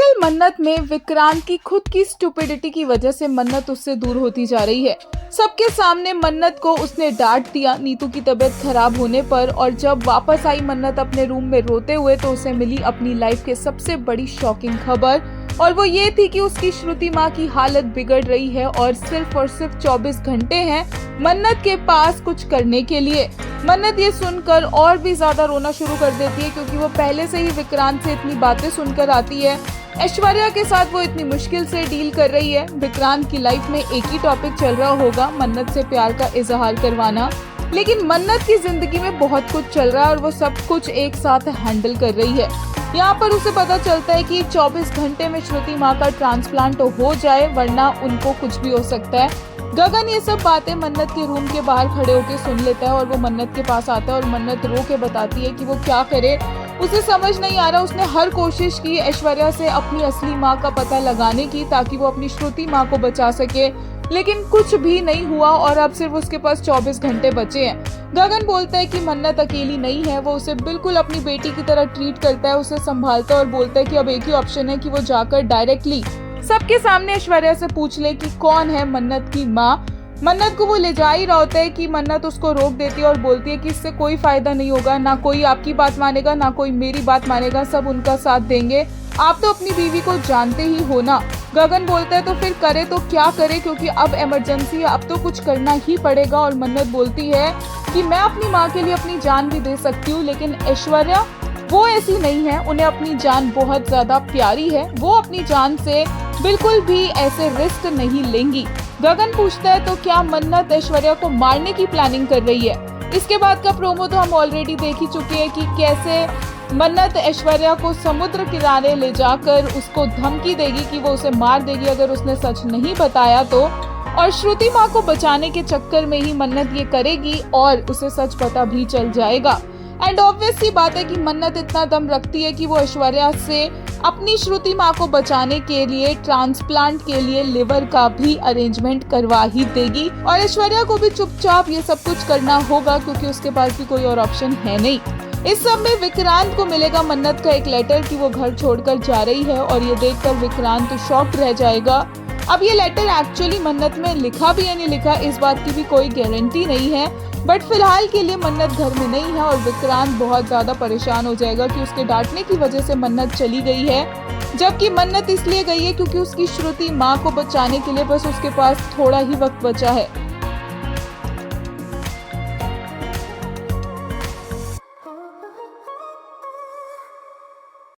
दरअसल मन्नत में विक्रांत की खुद की स्टुपिडिटी की वजह से मन्नत उससे दूर होती जा रही है। सबके सामने मन्नत को उसने डांट दिया नीतू की तबीयत खराब होने पर, और जब वापस आई मन्नत अपने रूम में रोते हुए तो उसे मिली अपनी लाइफ के सबसे बड़ी शॉकिंग खबर, और वो ये थी कि उसकी श्रुति माँ की हालत बिगड़ रही है और सिर्फ 24 घंटे हैं मन्नत के पास कुछ करने के लिए। मन्नत ये सुनकर और भी ज्यादा रोना शुरू कर देती है, क्योंकि वो पहले से ही विक्रांत से इतनी बातें सुनकर आती है। ऐश्वर्या के साथ वो इतनी मुश्किल से डील कर रही है। विक्रांत की लाइफ में एक ही टॉपिक चल रहा होगा, मन्नत से प्यार का इजहार करवाना, लेकिन मन्नत की जिंदगी में बहुत कुछ चल रहा है और वो सब कुछ एक साथ हैंडल कर रही है। यहाँ पर उसे पता चलता है कि 24 घंटे में श्रुति माँ का ट्रांसप्लांट हो जाए, वरना उनको कुछ भी हो सकता है। गगन ये सब बातें मन्नत के रूम के बाहर खड़े होकर सुन लेता है और वो मन्नत के पास आता है और मन्नत रो के बताती है कि वो क्या करे, उसे समझ नहीं आ रहा। उसने हर कोशिश की ऐश्वर्या से अपनी असली माँ का पता लगाने की, ताकि वो अपनी श्रुति माँ को बचा सके, लेकिन कुछ भी नहीं हुआ और अब सिर्फ उसके पास 24 घंटे बचे हैं। गगन बोलता है कि मन्नत अकेली नहीं है, वो उसे बिल्कुल अपनी बेटी की तरह ट्रीट करता है, उसे संभालता है और बोलता है कि अब एक ही ऑप्शन है कि वो जाकर डायरेक्टली सबके सामने ऐश्वर्या से पूछ ले कि कौन है मन्नत की माँ। मन्नत को वो ले जा ही रहा होता है कि मन्नत उसको रोक देती है और बोलती है कि इससे कोई फायदा नहीं होगा, ना कोई आपकी बात मानेगा ना कोई मेरी बात मानेगा, सब उनका साथ देंगे, आप तो अपनी बीवी को जानते ही हो ना। गगन बोलता है तो फिर करे तो क्या करे, क्योंकि अब इमरजेंसी है, अब तो कुछ करना ही पड़ेगा। और मन्नत बोलती है कि मैं अपनी माँ के लिए अपनी जान भी दे सकती हूँ, लेकिन ऐश्वर्या वो ऐसी नहीं है, उन्हें अपनी जान बहुत ज्यादा प्यारी है, वो अपनी जान से बिल्कुल भी ऐसे रिस्क नहीं लेंगी। गगन पूछता है तो क्या मन्नत ऐश्वर्या को मारने की प्लानिंग कर रही है। इसके बाद का प्रोमो तो हम ऑलरेडी देख ही चुके हैं कि कैसे मन्नत ऐश्वर्या को समुद्र किनारे ले जाकर उसको धमकी देगी कि वो उसे मार देगी अगर उसने सच नहीं बताया तो, और श्रुति माँ को बचाने के चक्कर में ही मन्नत ये करेगी और उसे सच पता भी चल जाएगा। एंड ऑब्वियस सी बात है कि मन्नत इतना दम रखती है कि वो ऐश्वर्या से अपनी श्रुति माँ को बचाने के लिए ट्रांसप्लांट के लिए लिवर का भी अरेंजमेंट करवा ही देगी, और ऐश्वर्या को भी चुपचाप ये सब कुछ करना होगा क्योंकि उसके पास भी कोई और ऑप्शन है नहीं। इस सब में विक्रांत को मिलेगा मन्नत का एक लेटर कि वो घर छोड़कर जा रही है, और ये देखकर विक्रांत तो शॉक्ड रह जाएगा। अब ये लेटर एक्चुअली मन्नत में लिखा भी या नहीं लिखा, इस बात की भी कोई गारंटी नहीं है, बट फिलहाल के लिए मन्नत घर में नहीं है और विक्रांत बहुत ज्यादा परेशान हो जाएगा कि उसके डांटने की वजह से मन्नत चली गई है, जबकि मन्नत इसलिए गई है क्योंकि उसकी श्रुति माँ को बचाने के लिए बस उसके पास थोड़ा ही वक्त बचा है।